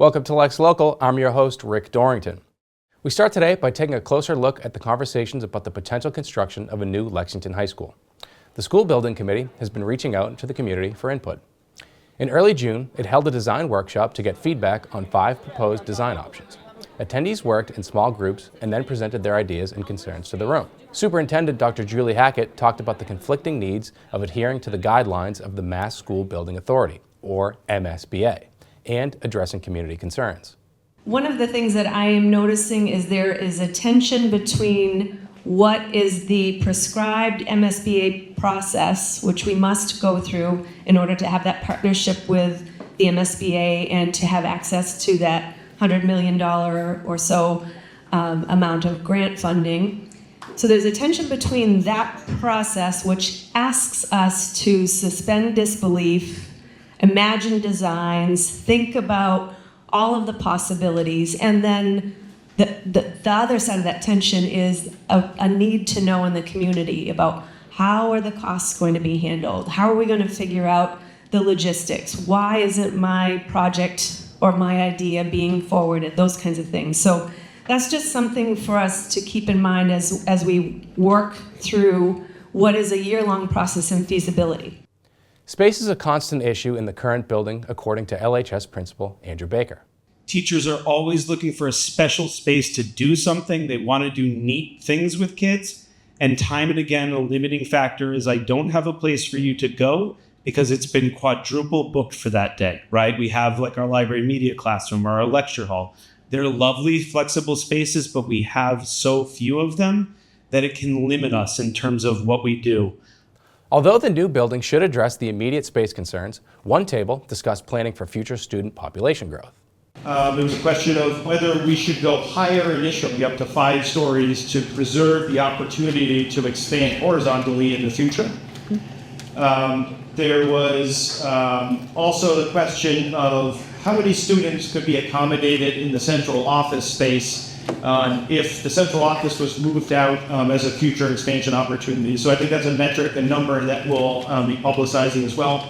Welcome to LexLocal. I'm your host, Rick Dorrington. We start today by taking a closer look at the conversations about the potential construction of a new Lexington High School. The school building committee has been reaching out to the community for input. In early June, it held a design workshop to get feedback on 5 proposed design options. Attendees worked in small groups and then presented their ideas and concerns to the room. Superintendent Dr. Julie Hackett talked about the conflicting needs of adhering to the guidelines of the Mass School Building Authority, or MSBA, and addressing community concerns. One of the things that I am noticing is there is a tension between what is the prescribed MSBA process, which we must go through in order to have that partnership with the MSBA and to have access to that $100 million or so amount of grant funding. So there's a tension between that process, which asks us to suspend disbelief, imagine designs, think about all of the possibilities, and then the other side of that tension is a need to know in the community about how are the costs going to be handled, how are we going to figure out the logistics, why isn't my project or my idea being forwarded, those kinds of things. So that's just something for us to keep in mind as we work through what is a year-long process in feasibility. Space is a constant issue in the current building, according to LHS principal Andrew Baker. Teachers are always looking for a special space to do something. They want to do neat things with kids. And time and again, a limiting factor is I don't have a place for you to go because it's been quadruple booked for that day, right? We have like our library media classroom or our lecture hall. They're lovely, flexible spaces, but we have so few of them that it can limit us in terms of what we do. Although the new building should address the immediate space concerns, one table discussed planning for future student population growth. There was a question of whether we should go higher initially, up to 5 stories, to preserve the opportunity to expand horizontally in the future. There was also the question of how many students could be accommodated in the central office space if the central office was moved out as a future expansion opportunity. So I think that's a metric, a number that we'll be publicizing as well,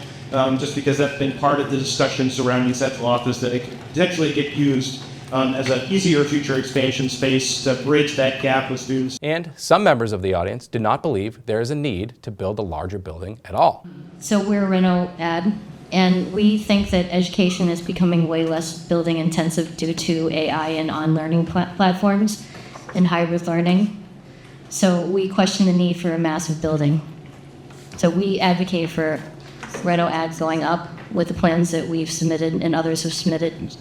just because that's been part of the discussion surrounding central office, that it could potentially get used as an easier future expansion space to bridge that gap with students. And some members of the audience did not believe there is a need to build a larger building at all. So we're a Reno ad, and we think that education is becoming way less building intensive due to AI and on-learning platforms and hybrid learning. So we question the need for a massive building. So we advocate for Reno ads going up with the plans that we've submitted and others have submitted.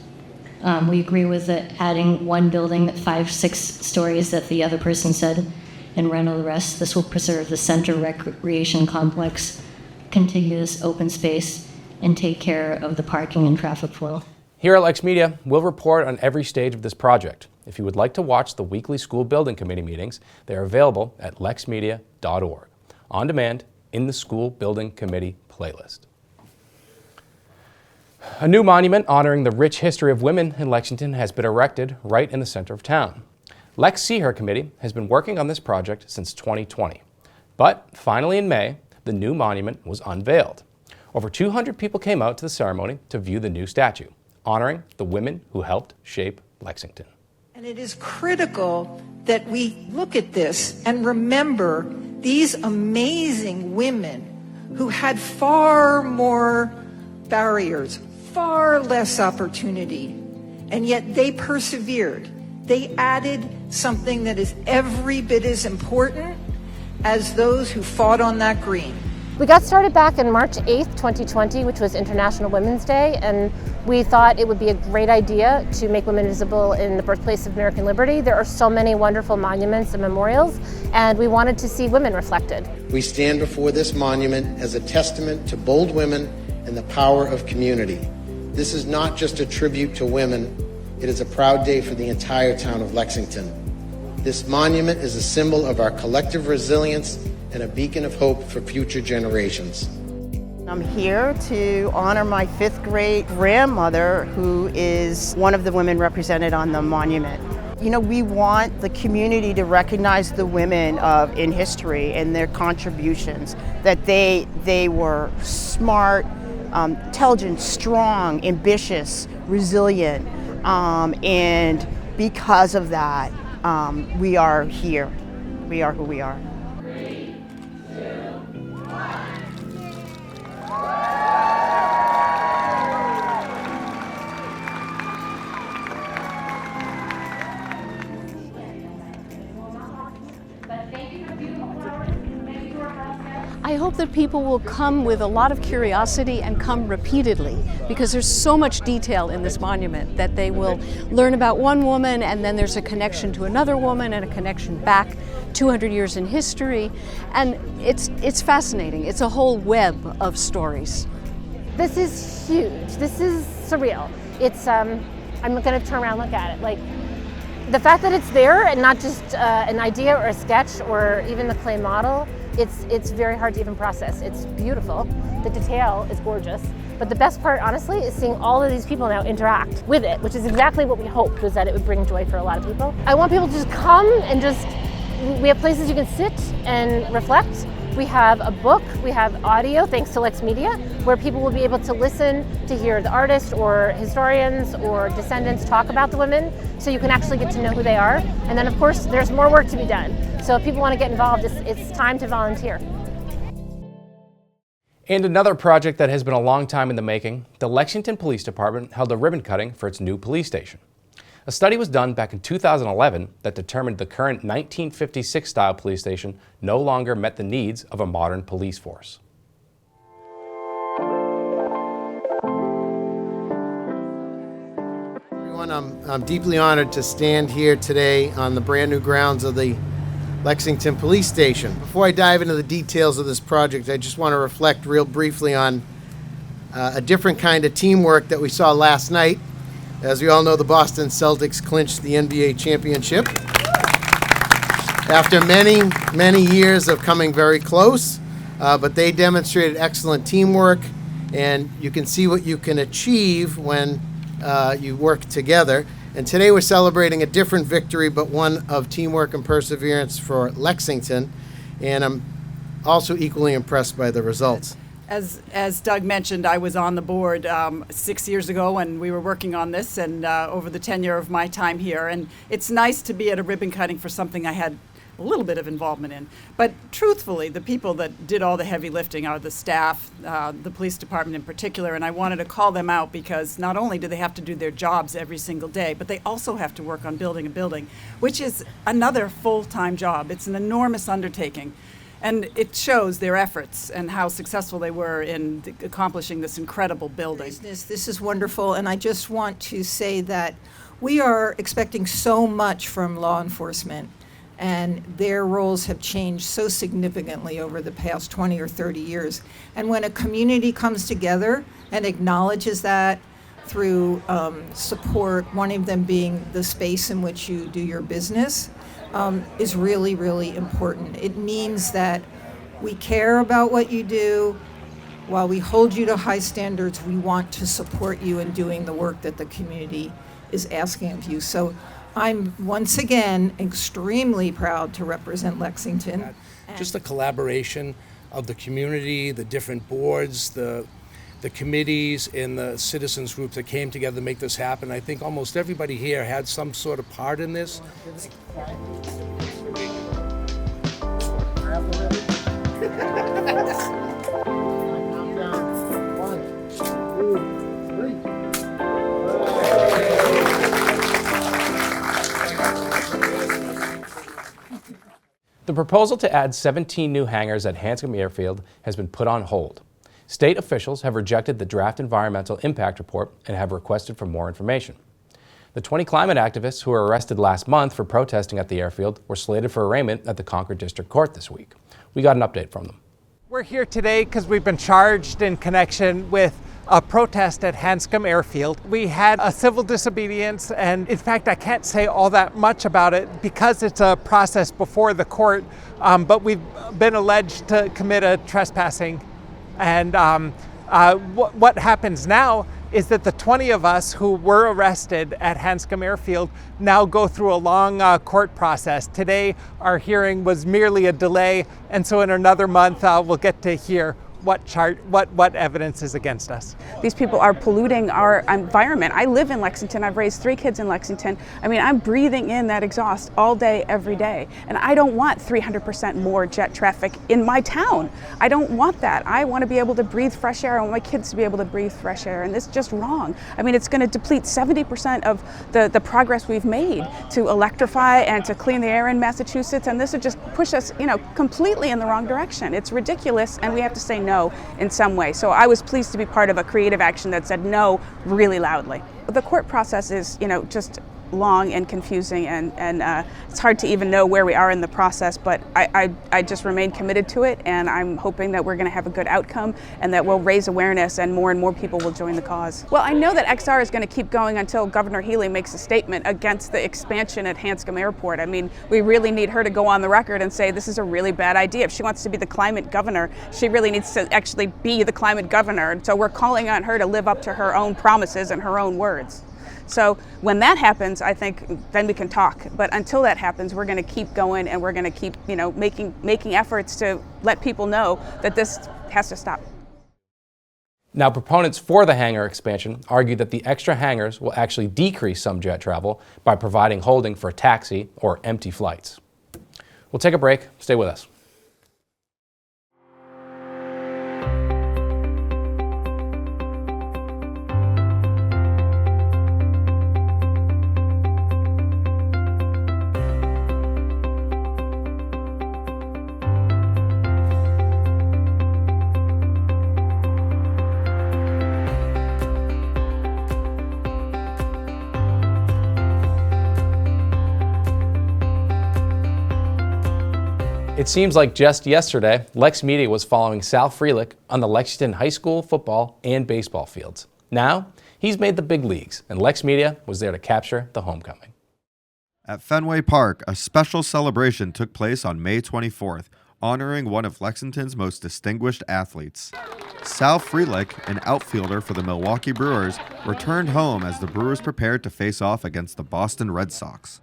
We agree with adding one building at 5-6 stories that the other person said, and Reno the rest. This will preserve the center recreation complex, contiguous open space, and take care of the parking and traffic flow. Here at LexMedia, we'll report on every stage of this project. If you would like to watch the weekly school building committee meetings, they are available at lexmedia.org, on demand in the school building committee playlist. A new monument honoring the rich history of women in Lexington has been erected right in the center of town. LexSeeHer committee has been working on this project since 2020. But finally in May, the new monument was unveiled. Over 200 people came out to the ceremony to view the new statue, honoring the women who helped shape Lexington. And it is critical that we look at this and remember these amazing women who had far more barriers, far less opportunity, and yet they persevered. They added something that is every bit as important as those who fought on that green. We got started back on March 8th, 2020, which was International Women's Day, and we thought it would be a great idea to make women visible in the birthplace of American liberty. There are so many wonderful monuments and memorials, and we wanted to see women reflected. We stand before this monument as a testament to bold women and the power of community. This is not just a tribute to women, it is a proud day for the entire town of Lexington. This monument is a symbol of our collective resilience and a beacon of hope for future generations. I'm here to honor my 5th grade grandmother, who is one of the women represented on the monument. You know, we want the community to recognize the women in history and their contributions, that they were smart, intelligent, strong, ambitious, resilient, And because of that, we are here. We are who we are. I hope that people will come with a lot of curiosity and come repeatedly, because there's so much detail in this monument that they will learn about one woman, and then there's a connection to another woman and a connection back 200 years in history, and it's fascinating. It's a whole web of stories. This is huge. This is surreal. It's I'm going to turn around and look at it. Like, the fact that it's there and not just an idea or a sketch or even the clay model, it's very hard to even process. It's beautiful. The detail is gorgeous. But the best part, honestly, is seeing all of these people now interact with it, which is exactly what we hoped, was that it would bring joy for a lot of people. I want people to just come and we have places you can sit and reflect. We have a book, we have audio, thanks to LexMedia, where people will be able to listen to hear the artists or historians or descendants talk about the women, so you can actually get to know who they are. And then, of course, there's more work to be done. So if people want to get involved, it's time to volunteer. And another project that has been a long time in the making, the Lexington Police Department held a ribbon cutting for its new police station. A study was done back in 2011 that determined the current 1956-style police station no longer met the needs of a modern police force. Everyone, I'm deeply honored to stand here today on the brand new grounds of the Lexington Police Station. Before I dive into the details of this project, I just want to reflect real briefly on a different kind of teamwork that we saw last night. As we all know, the Boston Celtics clinched the NBA championship after many, many years of coming very close, but they demonstrated excellent teamwork, and you can see what you can achieve when you work together. And today we're celebrating a different victory, but one of teamwork and perseverance for Lexington, and I'm also equally impressed by the results. As Doug mentioned, I was on the board 6 years ago when we were working on this, and over the tenure of my time here. And it's nice to be at a ribbon cutting for something I had a little bit of involvement in. But truthfully, the people that did all the heavy lifting are the staff, the police department in particular, and I wanted to call them out because not only do they have to do their jobs every single day, but they also have to work on building a building, which is another full-time job. It's an enormous undertaking. And it shows their efforts and how successful they were in accomplishing this incredible building. This is wonderful, and I just want to say that we are expecting so much from law enforcement, and their roles have changed so significantly over the past 20 or 30 years. And when a community comes together and acknowledges that through support, one of them being the space in which you do your business, is really, really important. It means that we care about what you do. While we hold you to high standards, we want to support you in doing the work that the community is asking of you. So I'm once again extremely proud to represent Lexington. Just the collaboration of the community, the different boards, the committees and the citizens groups that came together to make this happen. I think almost everybody here had some sort of part in this. The proposal to add 17 new hangars at Hanscom Airfield has been put on hold. State officials have rejected the draft environmental impact report and have requested for more information. The 20 climate activists who were arrested last month for protesting at the airfield were slated for arraignment at the Concord District Court this week. We got an update from them. We're here today because we've been charged in connection with a protest at Hanscom Airfield. We had a civil disobedience, and in fact I can't say all that much about it because it's a process before the court, but we've been alleged to commit a trespassing. And what happens now is that the 20 of us who were arrested at Hanscom Airfield now go through a long court process. Today, our hearing was merely a delay, and so in another month, we'll get to hear what evidence is against us. These people are polluting our environment. I live in Lexington. I've raised 3 kids in Lexington. I mean, I'm breathing in that exhaust all day, every day. And I don't want 300% more jet traffic in my town. I don't want that. I want to be able to breathe fresh air. I want my kids to be able to breathe fresh air. And this is just wrong. I mean, it's going to deplete 70% of the progress we've made to electrify and to clean the air in Massachusetts. And this would just push us, completely in the wrong direction. It's ridiculous, and we have to say no in some way. So I was pleased to be part of a creative action that said no really loudly. The court process is, just long and confusing, and it's hard to even know where we are in the process, but I just remain committed to it, and I'm hoping that we're going to have a good outcome and that we'll raise awareness and more people will join the cause. Well, I know that XR is going to keep going until Governor Healy makes a statement against the expansion at Hanscom Airport. I mean, we really need her to go on the record and say this is a really bad idea. If she wants to be the climate governor, she really needs to actually be the climate governor. So we're calling on her to live up to her own promises and her own words. So when that happens, I think then we can talk. But until that happens, we're going to keep going, and we're going to keep, making efforts to let people know that this has to stop. Now, proponents for the hangar expansion argue that the extra hangars will actually decrease some jet travel by providing holding for taxi or empty flights. We'll take a break. Stay with us. It seems like just yesterday, LexMedia was following Sal Frelick on the Lexington High School football and baseball fields. Now, he's made the big leagues, and LexMedia was there to capture the homecoming. At Fenway Park, a special celebration took place on May 24th, honoring one of Lexington's most distinguished athletes. Sal Frelick, an outfielder for the Milwaukee Brewers, returned home as the Brewers prepared to face off against the Boston Red Sox.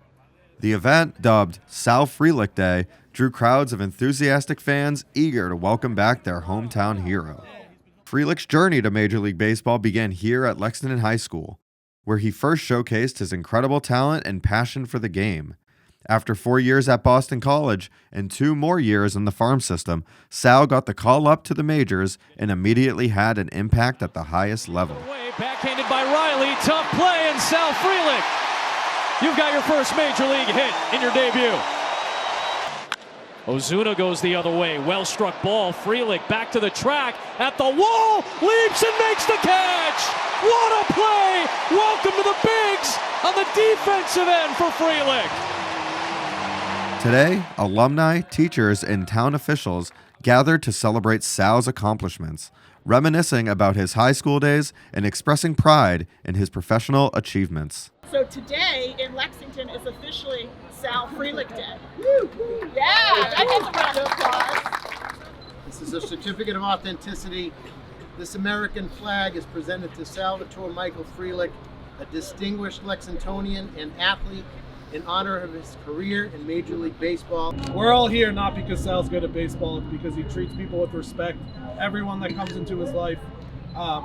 The event, dubbed Sal Frelick Day, drew crowds of enthusiastic fans eager to welcome back their hometown hero. Frelick's journey to Major League Baseball began here at Lexington High School, where he first showcased his incredible talent and passion for the game. After 4 years at Boston College and 2 more years in the farm system, Sal got the call up to the majors and immediately had an impact at the highest level. Backhanded by Riley, tough play, and Sal Frelick, you've got your first major league hit in your debut. Ozuna goes the other way, well struck ball, Frelick back to the track, at the wall, leaps and makes the catch! What a play! Welcome to the bigs on the defensive end for Frelick. Today, alumni, teachers, and town officials gathered to celebrate Sal's accomplishments, reminiscing about his high school days and expressing pride in his professional achievements. So today in Lexington is officially Sal Frelick Day. Yeah, that gets a round of applause. This is a certificate of authenticity. This American flag is presented to Salvatore Michael Frelick, a distinguished Lexingtonian and athlete, in honor of his career in Major League Baseball. We're all here not because Sal's good at baseball, it's because he treats people with respect. Everyone that comes into his life,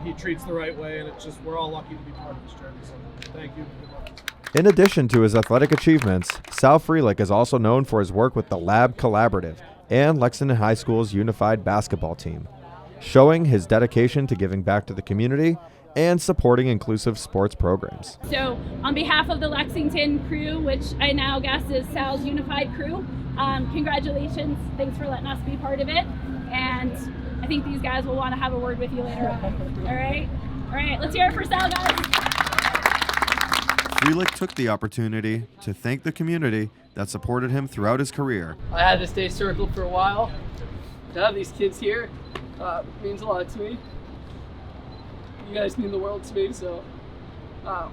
he treats the right way, and it's just, we're all lucky to be part of this journey. So thank you. In addition to his athletic achievements, Sal Frelick is also known for his work with the Lab Collaborative and Lexington High School's unified basketball team, showing his dedication to giving back to the community and supporting inclusive sports programs. So on behalf of the Lexington crew, which I now guess is Sal's unified crew, congratulations, thanks for letting us be part of it, and I think these guys will want to have a word with you later on. All right, let's hear it for Sal, guys. Frelick took the opportunity to thank the community that supported him throughout his career. I had this day circled for a while. To have these kids here means a lot to me. You guys mean the world to me, so I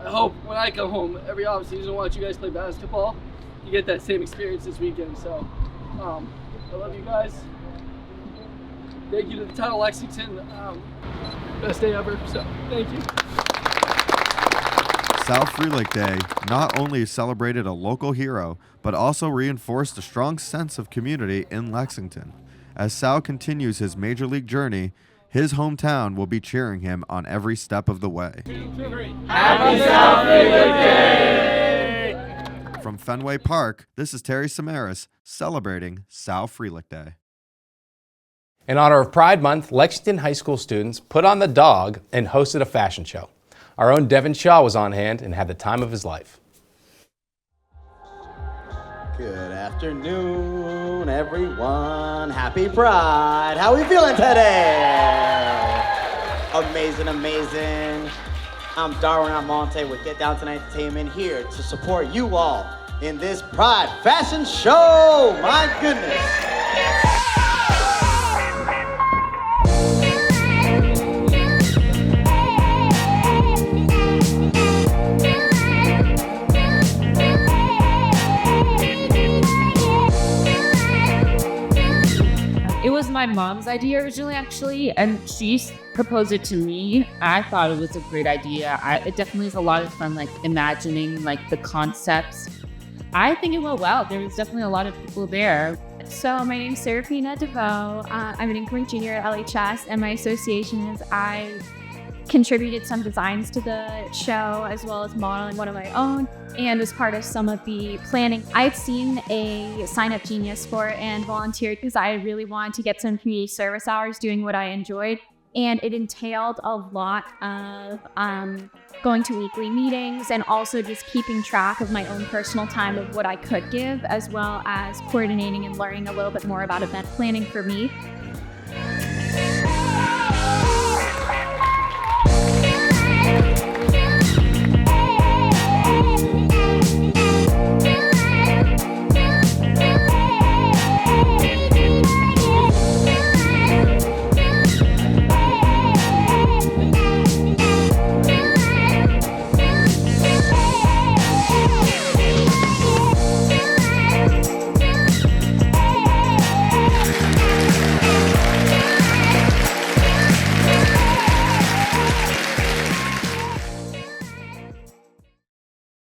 hope when I come home every off season and watch you guys play basketball, you get that same experience this weekend. So I love you guys. Thank you to the town of Lexington. Best day ever, so thank you. Sal Frelick Day not only celebrated a local hero, but also reinforced a strong sense of community in Lexington. As Sal continues his major league journey, his hometown will be cheering him on every step of the way. Happy Sal Frelick Day! From Fenway Park, this is Terry Samaras celebrating Sal Frelick Day. In honor of Pride Month, Lexington High School students put on the dog and hosted a fashion show. Our own Devin Shaw was on hand and had the time of his life. Good afternoon, everyone. Happy Pride. How are we feeling today? Amazing, amazing. I'm Darwin Almonte with Get Down Tonight Entertainment, here to support you all in this Pride fashion show. My goodness. It was my mom's idea originally, actually, and she proposed it to me. I thought it was a great idea. It definitely is a lot of fun, like imagining like the concepts. I think it went well. There was definitely a lot of people there. So my name is Serafina DeVoe. I'm an incoming junior at LHS, and my association is I contributed some designs to the show as well as modeling one of my own and was part of some of the planning. I'd seen a Sign Up Genius for it and volunteered because I really wanted to get some community service hours doing what I enjoyed. And it entailed a lot of going to weekly meetings and also just keeping track of my own personal time of what I could give, as well as coordinating and learning a little bit more about event planning for me.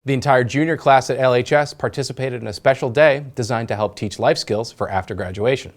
The entire junior class at LHS participated in a special day designed to help teach life skills for after graduation.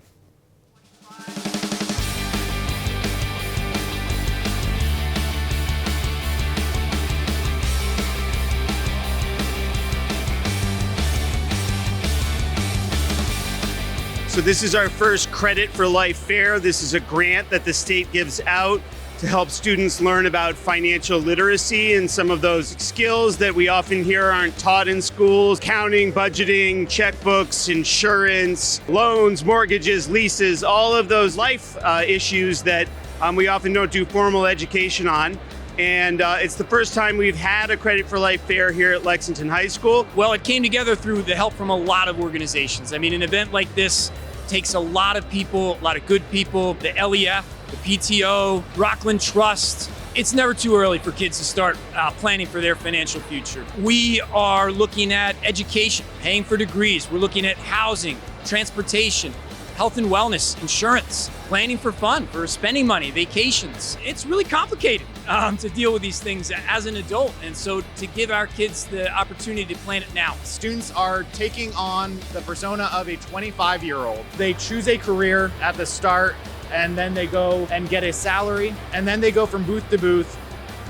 So this is our first Credit for Life Fair. This is a grant that the state gives out to help students learn about financial literacy and some of those skills that we often hear aren't taught in schools: counting, budgeting, checkbooks, insurance, loans, mortgages, leases, all of those life issues that we often don't do formal education on. And it's the first time we've had a Credit for Life Fair here at Lexington High School. Well, it came together through the help from a lot of organizations. I mean, an event like this takes a lot of people, a lot of good people, the LEF, the PTO, Rockland Trust. It's never too early for kids to start planning for their financial future. We are looking at education, paying for degrees. We're looking at housing, transportation, health and wellness, insurance, planning for fun, for spending money, vacations. It's really complicated to deal with these things as an adult. And so to give our kids the opportunity to plan it now. Students are taking on the persona of a 25-year-old. They choose a career at the start, and then they go and get a salary, and then they go from booth to booth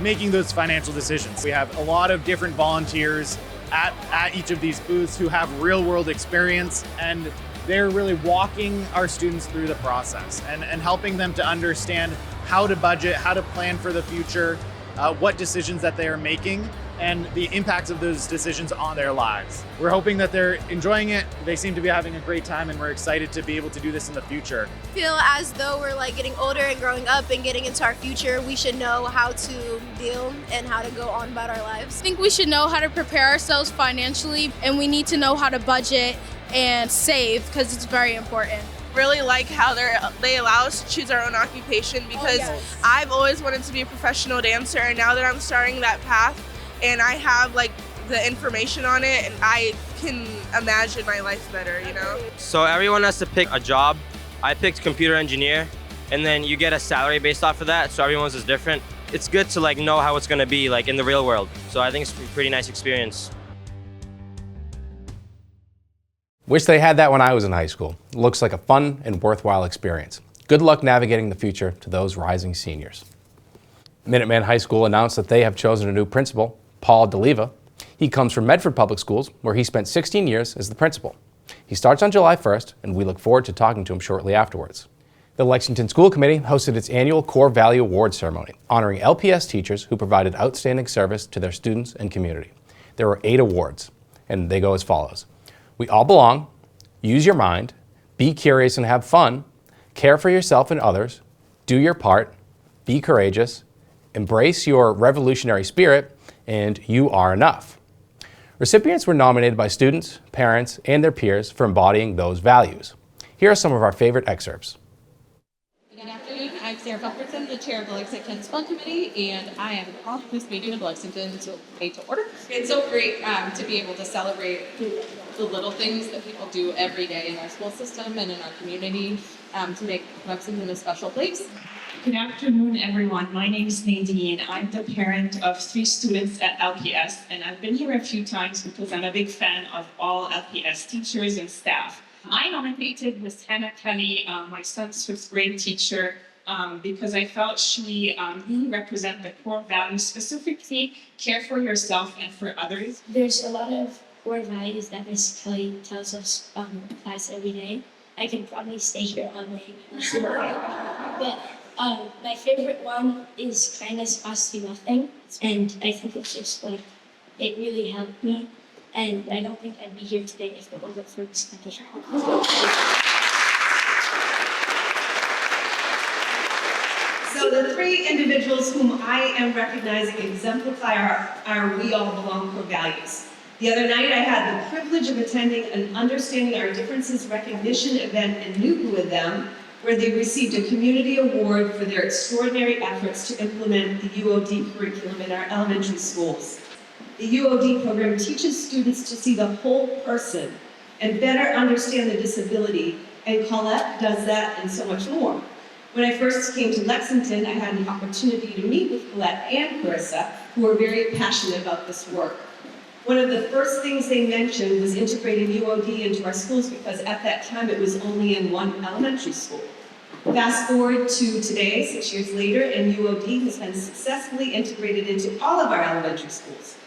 making those financial decisions. We have a lot of different volunteers at each of these booths who have real-world experience, and they're really walking our students through the process and helping them to understand how to budget, how to plan for the future, what decisions that they are making, and the impacts of those decisions on their lives. We're hoping that they're enjoying it. They seem to be having a great time, and we're excited to be able to do this in the future. I feel as though we're like getting older and growing up and getting into our future, we should know how to deal and how to go on about our lives. I think we should know how to prepare ourselves financially, and we need to know how to budget and save because it's very important. Really like how they allow us to choose our own occupation, because I've always wanted to be a professional dancer, and now that I'm starting that path and I have like the information on it, and I can imagine my life better, you know? So everyone has to pick a job. I picked computer engineer, and then you get a salary based off of that, so everyone's is different. It's good to like know how it's gonna be like in the real world. So I think it's a pretty nice experience. Wish they had that when I was in high school. It looks like a fun and worthwhile experience. Good luck navigating the future to those rising seniors. Minuteman High School announced that they have chosen a new principal, Paul DeLeva. He comes from Medford Public Schools, where he spent 16 years as the principal. He starts on July 1st, and we look forward to talking to him shortly afterwards. The Lexington School Committee hosted its annual Core Value Award ceremony, honoring LPS teachers who provided outstanding service to their students and community. There were 8 awards, and they go as follows. We all belong, use your mind, be curious and have fun, care for yourself and others, do your part, be courageous, embrace your revolutionary spirit, and you are enough. Recipients were nominated by students, parents, and their peers for embodying those values. Here are some of our favorite excerpts. Good afternoon. I'm Sarah Fulkerson, the chair of the Lexington School Committee, and I am called to this meeting of Lexington to order. It's so great to be able to celebrate the little things that people do every day in our school system and in our community to make Lexington a special place. Good afternoon, everyone. My name is Nadine. I'm the parent of 3 students at LPS, and I've been here a few times because I'm a big fan of all LPS teachers and staff. I nominated Miss Hannah Kelly, my son's 5th grade teacher, because I felt she really represented the core values, specifically care for yourself and for others. There's a lot of core values that Miss Kelly tells us in class every day. I can probably stay here all day. But my favorite one is kindness costs you nothing, and I think it's just like, it really helped me. And I don't think I'd be here today if it wasn't for this competition. So the 3 individuals whom I am recognizing exemplify our We All Belong core values. The other night I had the privilege of attending an Understanding Our Differences recognition event in Newton with them, where they received a community award for their extraordinary efforts to implement the UOD curriculum in our elementary schools. The UOD program teaches students to see the whole person and better understand the disability, and Colette does that and so much more. When I first came to Lexington, I had the opportunity to meet with Colette and Carissa, who are very passionate about this work. One of the first things they mentioned was integrating UOD into our schools, because at that time it was only in 1 elementary school. Fast forward to today, 6 years later, and UOD has been successfully integrated into all of our elementary schools.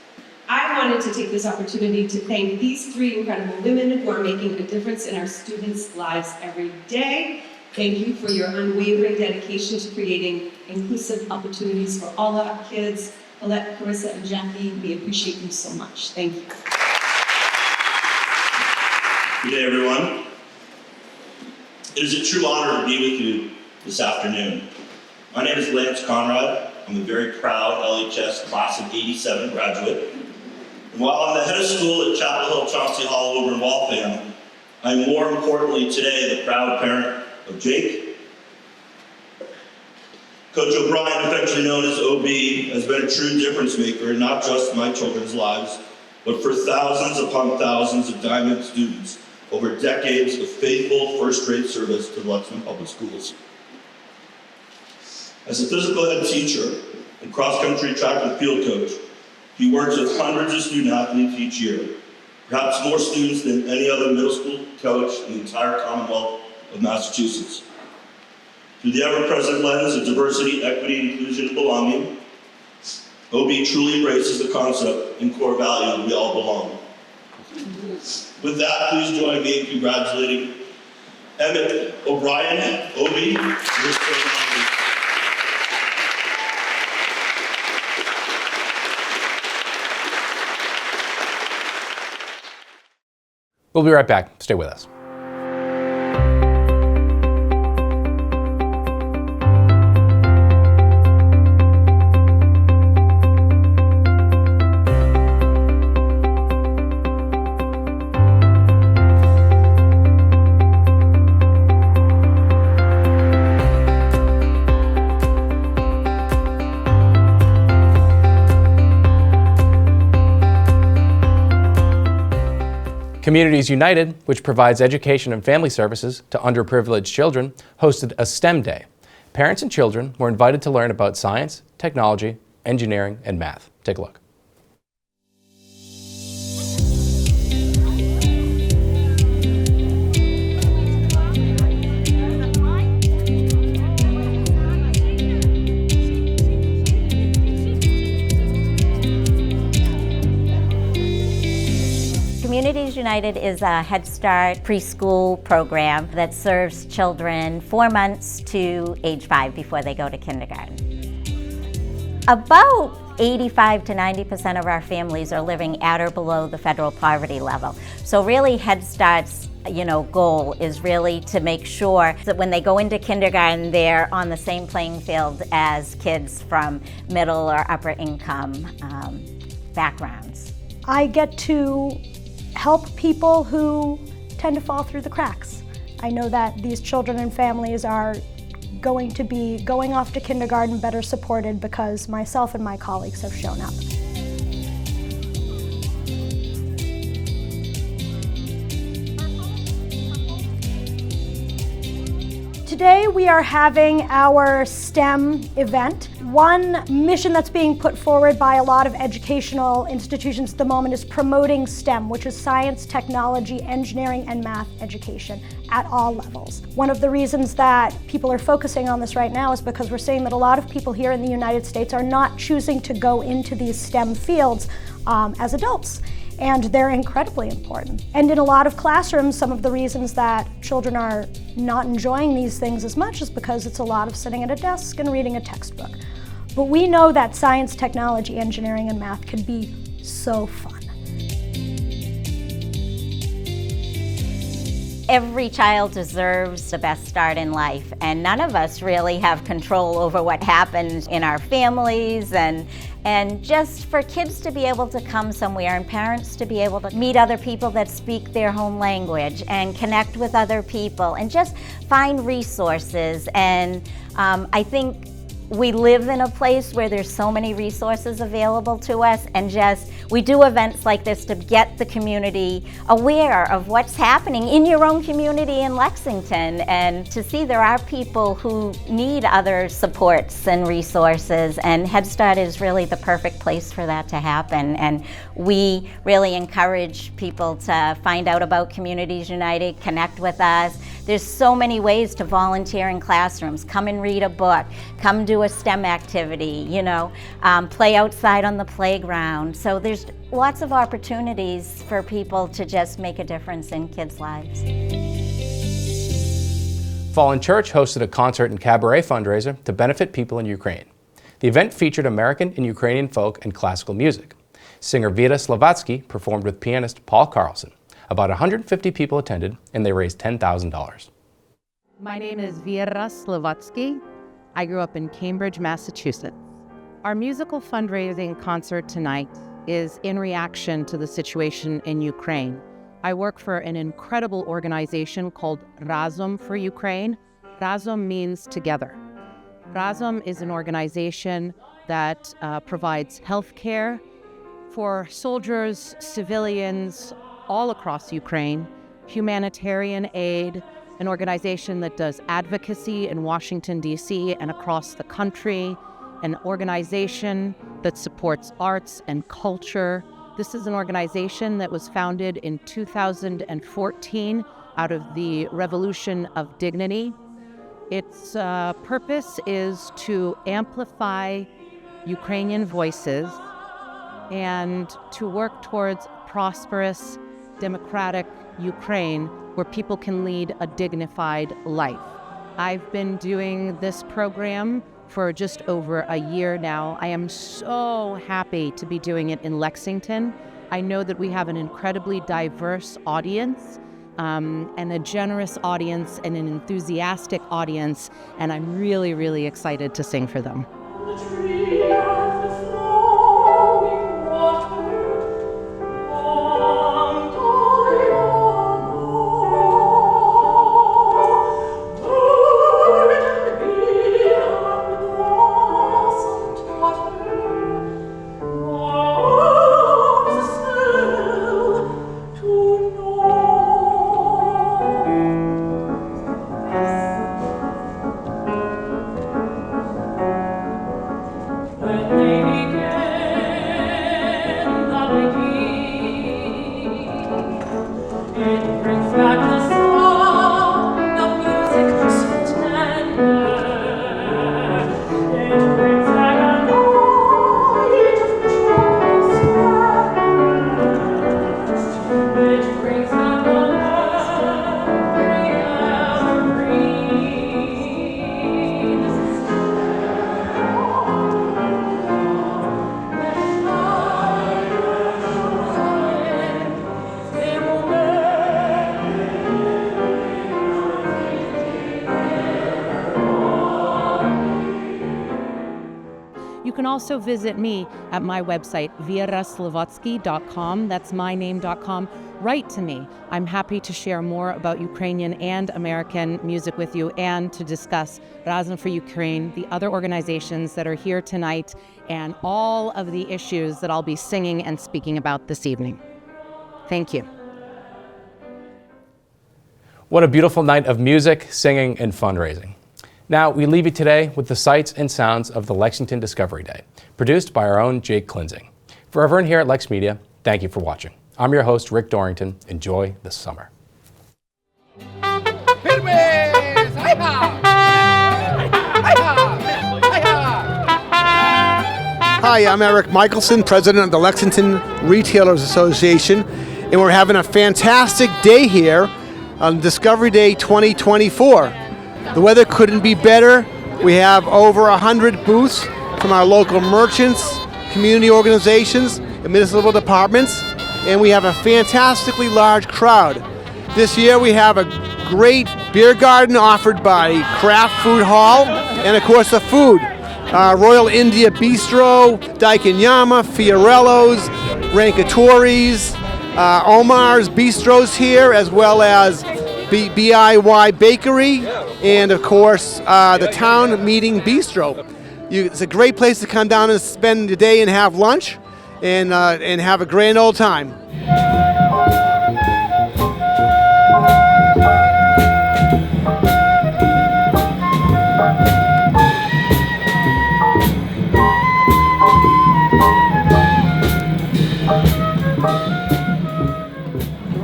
I wanted to take this opportunity to thank these 3 incredible women who are making a difference in our students' lives every day. Thank you for your unwavering dedication to creating inclusive opportunities for all of our kids. Colette, Carissa, and Jackie, we appreciate you so much. Thank you. Good day, everyone. It is a true honor to be with you this afternoon. My name is Lance Conrad. I'm a very proud LHS class of '87 graduate. And while I'm the head of school at Chapel Hill Chauncey Hall over in Waltham, I'm more importantly today the proud parent of Jake. Coach O'Brien, affectionately known as OB, has been a true difference maker in not just my children's lives, but for thousands upon thousands of Diamond students over decades of faithful first-rate service to the Lexington Public Schools. As a physical ed teacher and cross-country track and field coach, he works with hundreds of student athletes each year, perhaps more students than any other middle school coach in the entire Commonwealth of Massachusetts. Through the ever-present lens of diversity, equity, inclusion, and belonging, OB truly embraces the concept and core value that we all belong. With that, please join me in congratulating Emmett O'Brien, OB. We'll be right back. Stay with us. Communities United, which provides education and family services to underprivileged children, hosted a STEM Day. Parents and children were invited to learn about science, technology, engineering, and math. Take a look. Communities United is a Head Start preschool program that serves children 4 months to age 5 before they go to kindergarten. About 85 to 90% of our families are living at or below the federal poverty level. So really Head Start's goal is really to make sure that when they go into kindergarten, they're on the same playing field as kids from middle or upper income backgrounds. I get to help people who tend to fall through the cracks. I know that these children and families are going to be going off to kindergarten better supported because myself and my colleagues have shown up. Today we are having our STEM event. One mission that's being put forward by a lot of educational institutions at the moment is promoting STEM, which is science, technology, engineering, and math education at all levels. One of the reasons that people are focusing on this right now is because we're seeing that a lot of people here in the United States are not choosing to go into these STEM fields as adults. And they're incredibly important. And in a lot of classrooms, some of the reasons that children are not enjoying these things as much is because it's a lot of sitting at a desk and reading a textbook. But we know that science, technology, engineering, and math can be so fun. Every child deserves the best start in life, and none of us really have control over what happens in our families, and just for kids to be able to come somewhere and parents to be able to meet other people that speak their home language and connect with other people and just find resources. And I think we live in a place where there's so many resources available to us, and we do events like this to get the community aware of what's happening in your own community in Lexington, and to see there are people who need other supports and resources, and Head Start is really the perfect place for that to happen. And we really encourage people to find out about Communities United, connect with us. There's so many ways to volunteer in classrooms. Come and read a book, come do a STEM activity, play outside on the playground. So there's lots of opportunities for people to just make a difference in kids' lives. Follen Church hosted a concert and cabaret fundraiser to benefit people in Ukraine. The event featured American and Ukrainian folk and classical music. Singer Vita Slavatsky performed with pianist Paul Carlson. About 150 people attended, and they raised $10,000. My name is Vera Slavatsky. I grew up in Cambridge, Massachusetts. Our musical fundraising concert tonight is in reaction to the situation in Ukraine. I work for an incredible organization called Razom for Ukraine. Razom means together. Razom is an organization that provides health care for soldiers, civilians, all across Ukraine, humanitarian aid, an organization that does advocacy in Washington, D.C. and across the country, an organization that supports arts and culture. This is an organization that was founded in 2014 out of the Revolution of Dignity. Its purpose is to amplify Ukrainian voices and to work towards prosperous, democratic Ukraine where people can lead a dignified life. I've been doing this program for just over a year now. I am so happy to be doing it in Lexington. I know that we have an incredibly diverse audience and a generous audience and an enthusiastic audience, and I'm really, really excited to sing for them. also visit me at my website, vieraslovatsky.com. That's myname.com. Write to me. I'm happy to share more about Ukrainian and American music with you and to discuss Razem for Ukraine, the other organizations that are here tonight, and all of the issues that I'll be singing and speaking about this evening. Thank you. What a beautiful night of music, singing, and fundraising. Now, we leave you today with the sights and sounds of the Lexington Discovery Day, produced by our own Jake Klinzing. For everyone here at LexMedia, thank you for watching. I'm your host, Rick Dorrington. Enjoy the summer. Hi, I'm Eric Michelson, president of the Lexington Retailers Association, and we're having a fantastic day here on Discovery Day 2024. The weather couldn't be better. We have over 100 booths from our local merchants, community organizations, and municipal departments, and we have a fantastically large crowd. This year we have a great beer garden offered by Craft Food Hall, and of course the food. Royal India Bistro, Daikanyama, Fiorello's, Rancatories, Omar's Bistros here, as well as BIY Bakery, and of course the Town Meeting Bistro. It's a great place to come down and spend the day and have lunch and have a grand old time.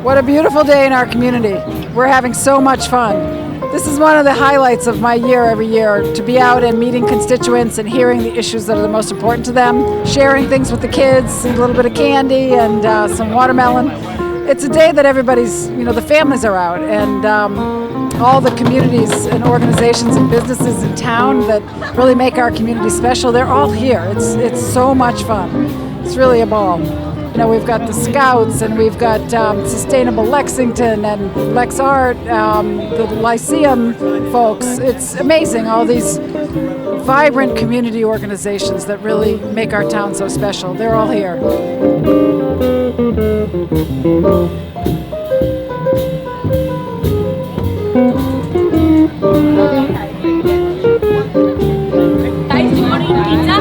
What a beautiful day in our community. We're having so much fun. This is one of the highlights of my year every year, to be out and meeting constituents and hearing the issues that are the most important to them, sharing things with the kids, a little bit of candy and some watermelon. It's a day that everybody's, the families are out, and all the communities and organizations and businesses in town that really make our community special, they're all here. It's so much fun. It's really a ball. We've got the Scouts, and we've got Sustainable Lexington and LexArt, the Lyceum folks. It's amazing, all these vibrant community organizations that really make our town so special. They're all here. Guys, do you want to eat pizza?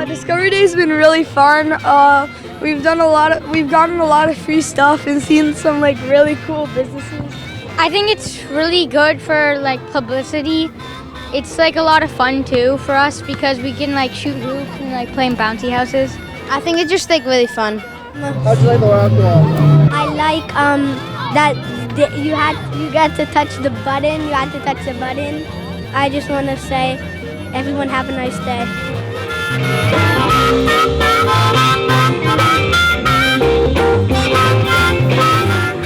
Discovery Day's been really fun. We've gotten a lot of free stuff and seen some really cool businesses. I think it's really good for publicity. It's a lot of fun too for us because we can shoot hoops and play in bouncy houses. I think it's just really fun. How'd you like the walk-along? I like that you got to touch the button. You had to touch the button. I just want to say, everyone have a nice day.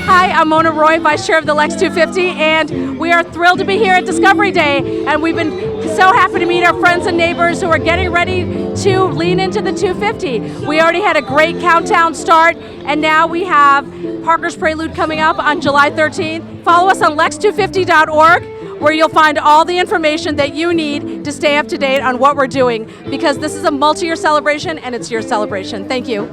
Hi, I'm Mona Roy, Vice Chair of the Lex 250, and we are thrilled to be here at Discovery Day. And we've been so happy to meet our friends and neighbors who are getting ready to lean into the 250. We already had a great countdown start, and now we have Parker's Prelude coming up on July 13th. Follow us on lex250.org, where you'll find all the information that you need to stay up to date on what we're doing, because this is a multi-year celebration and it's your celebration. Thank you.